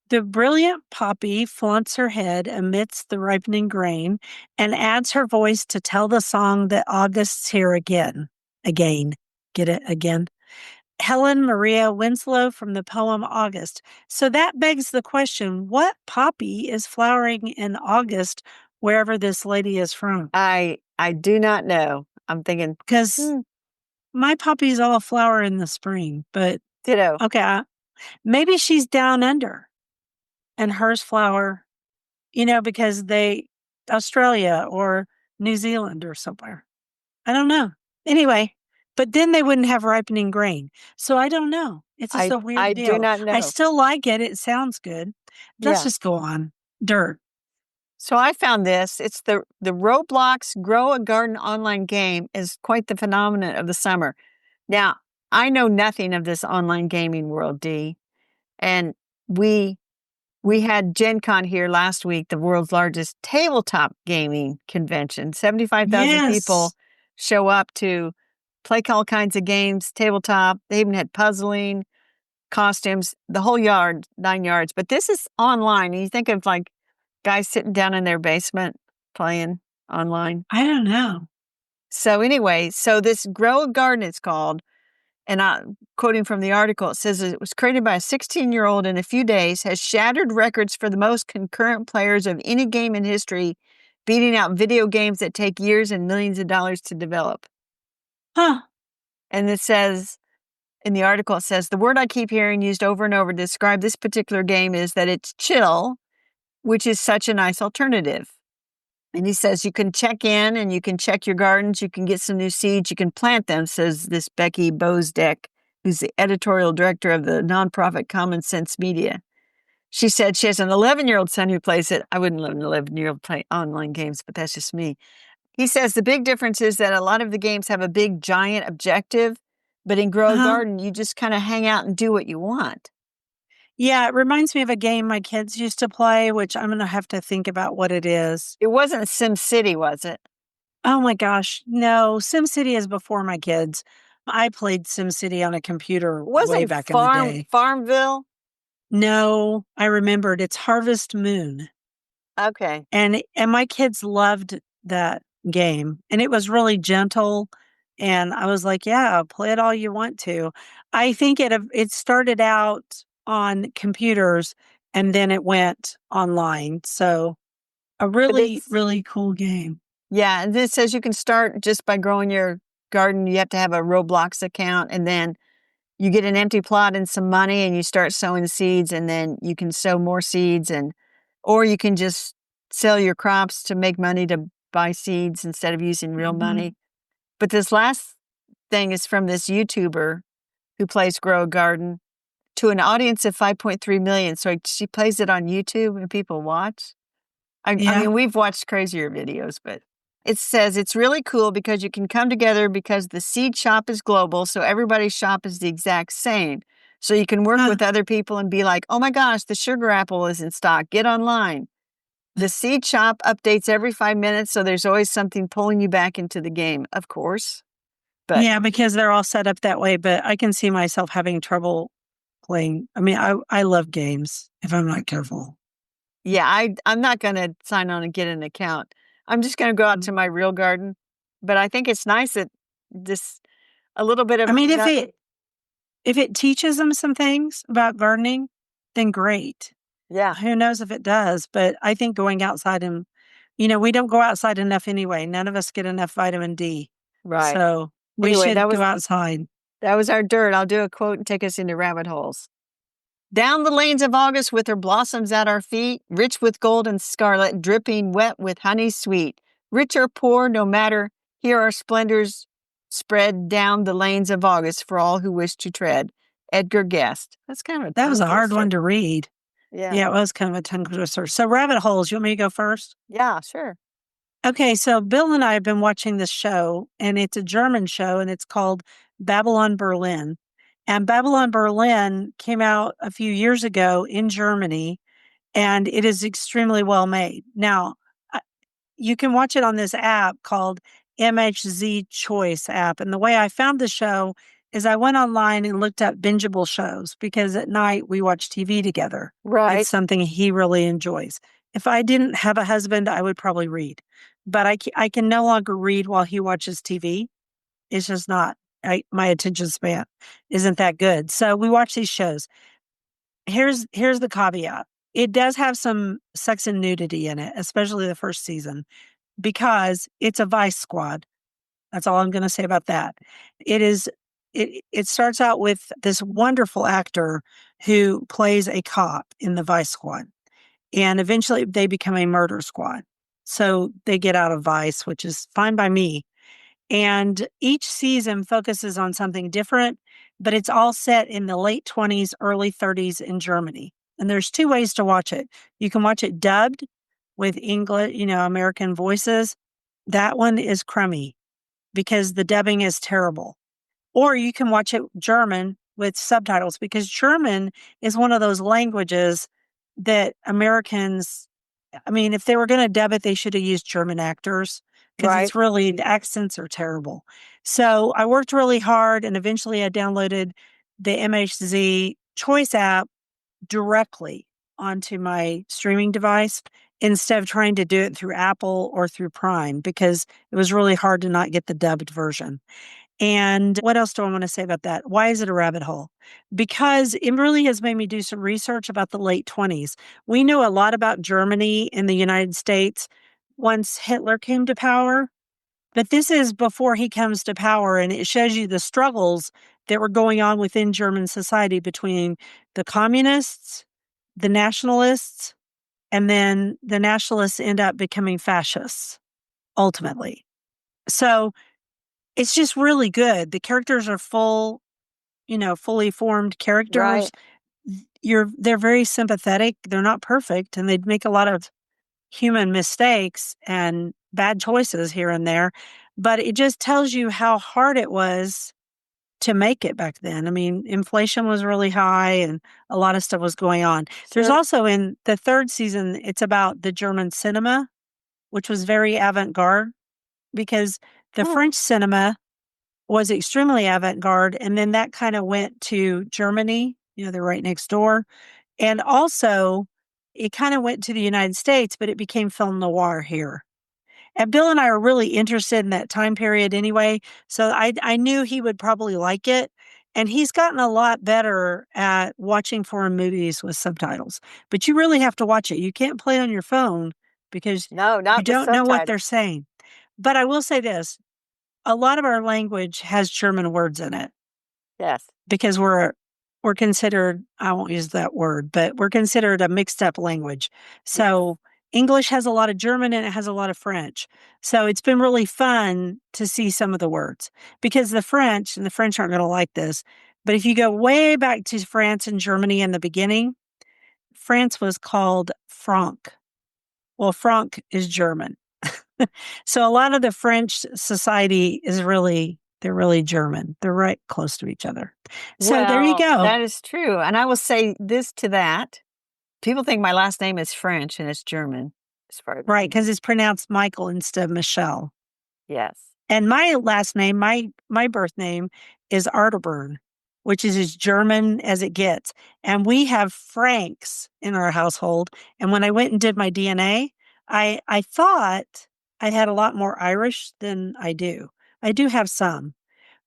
The brilliant poppy flaunts her head amidst the ripening grain and adds her voice to tell the song that August's here again. Again. Get it? Again. Helen Maria Winslow from the poem August. So that begs the question, what poppy is flowering in August wherever this lady is from? I do not know. I'm thinking, Because my poppies all flower in the spring, but ditto. okay, maybe she's down under and hers flower, because Australia or New Zealand or somewhere. I don't know. Anyway, but then they wouldn't have ripening grain. So I don't know. It's just a I weird do deal. not I know. still like it. It sounds good. Let's Yeah. just go on. Dirt. So I found this. It's the Roblox Grow a Garden online game is quite the phenomenon of the summer. Now, I know nothing of this online gaming world, Dee. And we had Gen Con here last week, the world's largest tabletop gaming convention. 75,000 people Yes. show up to play all kinds of games, tabletop. They even had puzzling, costumes, the whole 9 yards. But this is online. And you think of like guys sitting down in their basement playing online. I don't know. So anyway, so this Grow a Garden it's called. And quoting from the article, it says it was created by a 16-year-old in a few days, has shattered records for the most concurrent players of any game in history, beating out video games that take years and millions of dollars to develop. Huh. And it says, in the article, it says, the word I keep hearing used over and over to describe this particular game is that it's chill, which is such a nice alternative. And he says you can check in and you can check your gardens. You can get some new seeds. You can plant them, says this Becky Bozdeck, who's the editorial director of the nonprofit Common Sense Media. She said she has an 11-year-old son who plays it. I wouldn't let an 11-year-old play online games, but that's just me. He says the big difference is that a lot of the games have a big, giant objective, but in Grow a Uh-huh. Garden, you just kind of hang out and do what you want. Yeah, it reminds me of a game my kids used to play, which I'm going to have to think about what it is. It wasn't Sim City, was it? Oh my gosh, no. SimCity is before my kids. I played SimCity on a computer way Wasn't back in the day. Farmville? No, I remembered. It's Harvest Moon. Okay. And my kids loved that game, and it was really gentle, and I was like, "Yeah, play it all you want to." I think it started out on computers, and then it went online, so a But really, it's, really cool game. yeah, and it says you can start just by growing your garden. You have to have a Roblox account, and then you get an empty plot and some money, and you start sowing seeds, and then you can sow more seeds, or you can just sell your crops to make money to buy seeds instead of using real Mhm. money. But this last thing is from this YouTuber who plays Grow a Garden to an audience of 5.3 million. So she plays it on YouTube and people watch. I Yeah. mean, we've watched crazier videos, but it says it's really cool because you can come together because the seed shop is global. So everybody's shop is the exact same. So you can work Huh. with other people and be like, oh my gosh, the sugar apple is in stock. Get online. The seed shop updates every 5 minutes. So there's always something pulling you back into the game, of course. But Yeah, because they're all set up that way, but I can see myself having trouble playing. I mean, I love games if I'm not careful. yeah, I'm not going to sign on and get an account. I'm just going to go out Mm. to my real garden. But I think it's nice that this a little bit I of mean, not, if it teaches them some things about gardening, then great. yeah, Who knows if it does, but I think going outside and we don't go outside enough anyway. None of us get enough vitamin D. right. So, we Anyway, should go outside. that was our dirt. I'll do a quote and take us into rabbit holes. Down the lanes of August with her blossoms at our feet, rich with gold and scarlet, dripping wet with honey sweet. Rich or poor, no matter, here are splendors spread down the lanes of August for all who wish to tread. Edgar Guest. That's kind of a That was tongue a hard one twister. to read. Yeah. Yeah, it was kind of a tongue twister. So, rabbit holes, you want me to go first? Yeah, sure. Okay, so Bill and I have been watching this show, and it's a German show, and it's called Babylon Berlin. And Babylon Berlin came out a few years ago in Germany, and it is extremely well made. Now, uh, you can watch it on this app called MHZ Choice app. And the way I found the show is I went online and looked up bingeable shows because at night we watch TV together. It's Right. something he really enjoys. If I didn't have a husband, I would probably read, but I can no longer read while he watches TV. It's just not, my attention span isn't that good. So we watch these shows. Here's the caveat. It does have some sex and nudity in it, especially the first season, because it's a vice squad. That's all I'm gonna say about that. It is it starts out with this wonderful actor who plays a cop in the vice squad, and eventually they become a murder squad. So they get out of vice, which is fine by me. And each season focuses on something different, but it's all set in the late 20s, early 30s in Germany. And there's two ways to watch it. You can watch it dubbed with English, American voices. That one is crummy because the dubbing is terrible. Or you can watch it German with subtitles because German is one of those languages that Americans, I mean, if they were going to dub it, they should have used German actors because Right. it's really, the accents are terrible. So I worked really hard and eventually I downloaded the MHZ Choice app directly onto my streaming device instead of trying to do it through Apple or through Prime because it was really hard to not get the dubbed version. And what else do I want to say about that? Why is it a rabbit hole? Because it really has made me do some research about the late 20s. We know a lot about Germany and the United States once Hitler came to power. But this is before he comes to power, and it shows you the struggles that were going on within German society between the communists, the nationalists, and then the nationalists end up becoming fascists ultimately. So it's just really good. The characters are fully formed characters. Right. They're very sympathetic. They're not perfect, and they'd make a lot of human mistakes and bad choices here and there, but it just tells you how hard it was to make it back then. I mean, inflation was really high and a lot of stuff was going on. There's Sure. also in the third season, it's about the German cinema, which was very avant-garde because the Oh, French cinema was extremely avant-garde. And then that kind of went to Germany, they're right next door. And also, it kind of went to the United States, but it became film noir here. And Bill and I are really interested in that time period anyway. So I knew he would probably like it. And he's gotten a lot better at watching foreign movies with subtitles. But you really have to watch it. You can't play it on your phone because no, you not with don't know what subtitles. they're saying. But I will say this, a lot of our language has German words in it Yes. because we're considered, I won't use that word, but we're considered a mixed up language. Yes. So English has a lot of German and it has a lot of French. So it's been really fun to see some of the words because the French, and the French aren't going to like this, but if you go way back to France and Germany in the beginning, France was called Franc. Well, Franc is German. So a lot of the French society they're really German. They're right close to each other. So there you Well, go. that is true. And I will say this to that. People think my last name is French and it's German, as far as I Right, know. because it's pronounced Michael instead of Michelle. Yes. And my last name, my birth name is Arterburn, which is as German as it gets. And we have Franks in our household. And when I went and did my DNA, I thought I had a lot more Irish than I do. I do have some,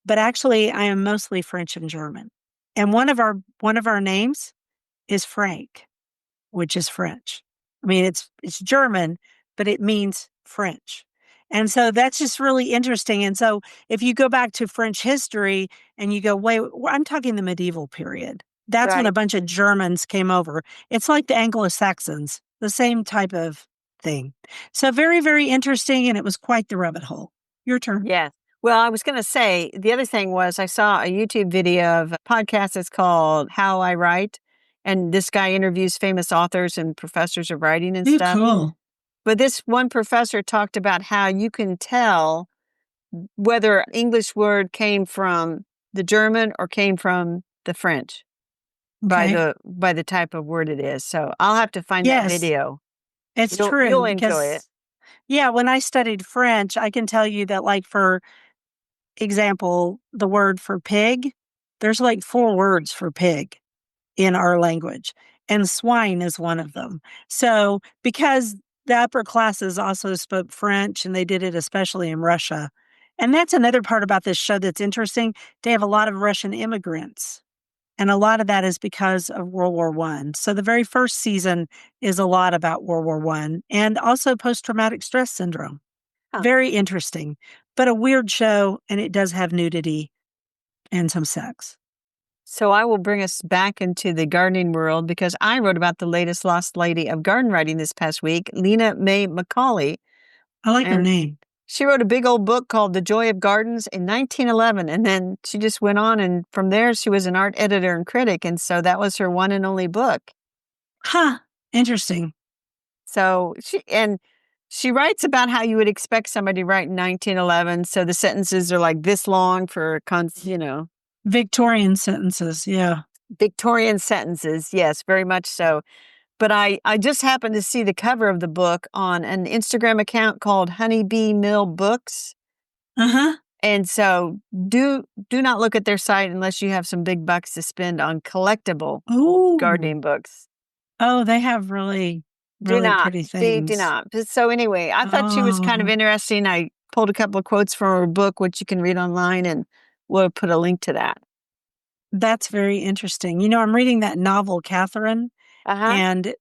but actually I am mostly French and German. And one of our names is Frank, which is French. I mean, it's German, but it means French. And so that's just really interesting. And so if you go back to French history and you go, wait, I'm talking the medieval period. That's when a Right. bunch of Germans came over. It's like the Anglo-Saxons, the same type of thing. So very, very interesting. And it was quite the rabbit hole. Your turn. Yes. Well, I was going to say the other thing was I saw a YouTube video of a podcast that's called How I Write. And this guy interviews famous authors and professors of writing and Ooh, stuff. cool. But this one professor talked about how you can tell whether an English word came from the German or came from the French by Okay. the type of word it is. So I'll have to find that Yes, video. it's You'll true enjoy it. because, yeah, when I studied French, I can tell you that, like, for example, the word for pig, there's like 4 words for pig in our language, and swine is one of them. So, because the upper classes also spoke French and they did it especially in Russia. And that's another part about this show that's interesting. They have a lot of Russian immigrants. And a lot of that is because of World War One. So the very first season is a lot about World War One and also post-traumatic stress syndrome. Huh. Very interesting, but a weird show, and it does have nudity and some sex. So I will bring us back into the gardening world because I wrote about the latest lost lady of garden writing this past week, Lena May Macaulay. I like her And name. she wrote a big old book called The Joy of Gardens in 1911. And then she just went on. And from there, she was an art editor and critic. And so that was her one and only book. Huh. Interesting. So she writes about how you would expect somebody to write in 1911. So the sentences are like this long for, Victorian sentences. Yeah. Victorian sentences. Yes, very much so. But I just happened to see the cover of the book on an Instagram account called Honeybee Mill Books. Uh-huh. And so do not look at their site unless you have some big bucks to spend on collectible Ooh. gardening books. Oh, they have really, Do really not. pretty Do things. not. But so anyway, I thought she was kind of Oh, interesting. I pulled a couple of quotes from her book, which you can read online, and we'll put a link to that. that's very interesting. I'm reading that novel, Catherine, Uh-huh. and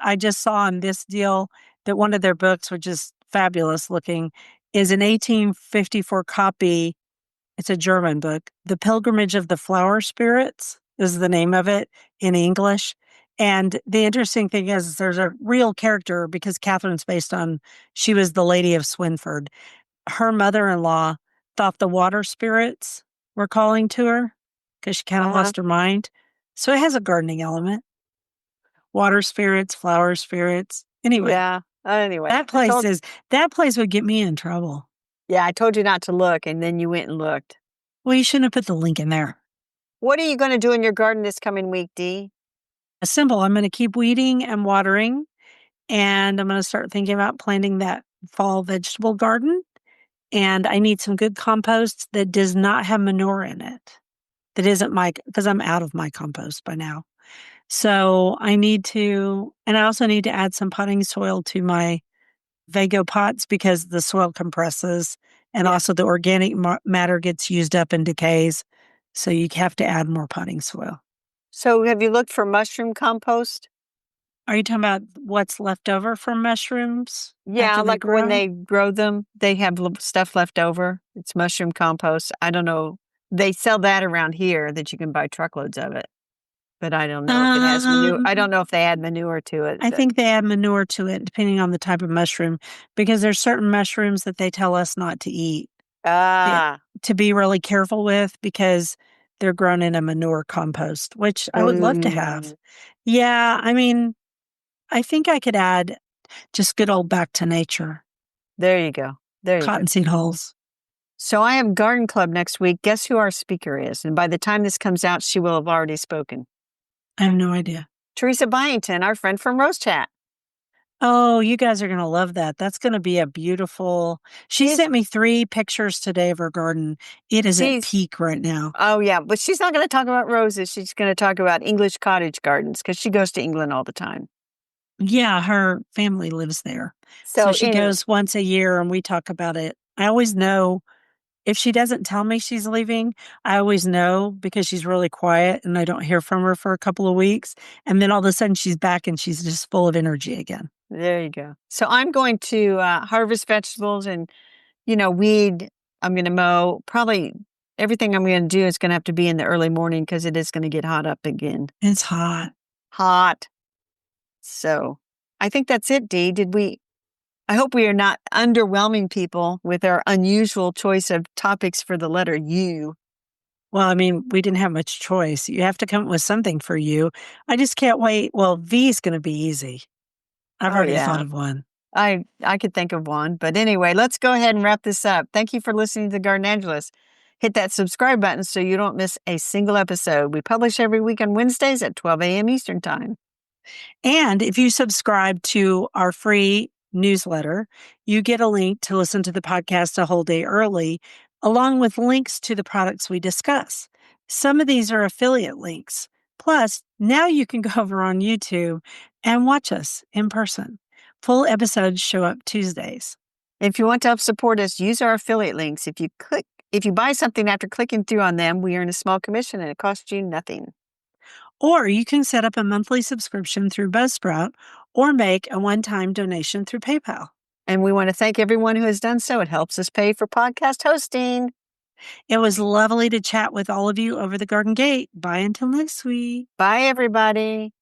I just saw on this deal that one of their books, which is fabulous looking, is an 1854 copy. It's a German book. The Pilgrimage of the Flower Spirits is the name of it in English. And the interesting thing is there's a real character because Catherine's she was the Lady of Swinford. Her mother-in-law thought the water spirits were calling to her because she kind of lost her mind. So it has a gardening element. Water spirits, flower spirits. Anyway. Yeah. Anyway. That place would get me in trouble. Yeah, I told you not to look, and then you went and looked. Well, you shouldn't have put the link in there. What are you going to do in your garden this coming week, Dee? Simple. I'm going to keep weeding and watering, and I'm going to start thinking about planting that fall vegetable garden. And I need some good compost that does not have manure in it. That isn't because I'm out of my compost by now. So and I also need to add some potting soil to my Vago pots because the soil compresses and also the organic matter gets used up and decays. So you have to add more potting soil. So have you looked for mushroom compost? Are you talking about what's left over from mushrooms? Yeah, like when they grow them, they have stuff left over. It's mushroom compost. I don't know. They sell that around here that you can buy truckloads of it. But I don't know if it has manure. I don't know if they add manure to it. I think they add manure to it depending on the type of mushroom because there's certain mushrooms that they tell us not to eat. To be really careful with because they're grown in a manure compost, which I would love to have. Yeah, I mean, I think I could add just good old back to nature. There you go. Cottonseed hulls. So I have garden club next week. Guess who our speaker is? And by the time this comes out, she will have already spoken. I have no idea. Teresa Byington, our friend from Rose Chat. Oh, you guys are going to love that. That's going to be a beautiful... She sent me 3 pictures today of her garden. It is at peak right now. Oh, yeah. But she's not going to talk about roses. She's going to talk about English cottage gardens because she goes to England all the time. Yeah, her family lives there. So she goes once a year and we talk about it. I always know if she doesn't tell me she's leaving, I always know because she's really quiet and I don't hear from her for a couple of weeks. And then all of a sudden she's back and she's just full of energy again. There you go. So I'm going to harvest vegetables and, weed. I'm going to mow. Probably everything I'm going to do is going to have to be in the early morning because it is going to get hot up again. It's hot. Hot. So I think that's it, Dee. I hope we are not underwhelming people with our unusual choice of topics for the letter U. Well, I mean, we didn't have much choice. You have to come up with something for you. I just can't wait. Well, V is going to be easy. I've already thought of one. I could think of one. But anyway, let's go ahead and wrap this up. Thank you for listening to the Garden Angelus. Hit that subscribe button so you don't miss a single episode. We publish every week on Wednesdays at 12 a.m. Eastern Time. And if you subscribe to our free newsletter, you get a link to listen to the podcast a whole day early, along with links to the products we discuss. Some of these are affiliate links. Plus, now you can go over on YouTube and watch us in person. Full episodes show up Tuesdays. If you want to help support us, use our affiliate links. If you buy something after clicking through on them, we earn a small commission and it costs you nothing. Or you can set up a monthly subscription through Buzzsprout or make a one-time donation through PayPal. And we want to thank everyone who has done so. It helps us pay for podcast hosting. It was lovely to chat with all of you over the garden gate. Bye until next week. Bye, everybody.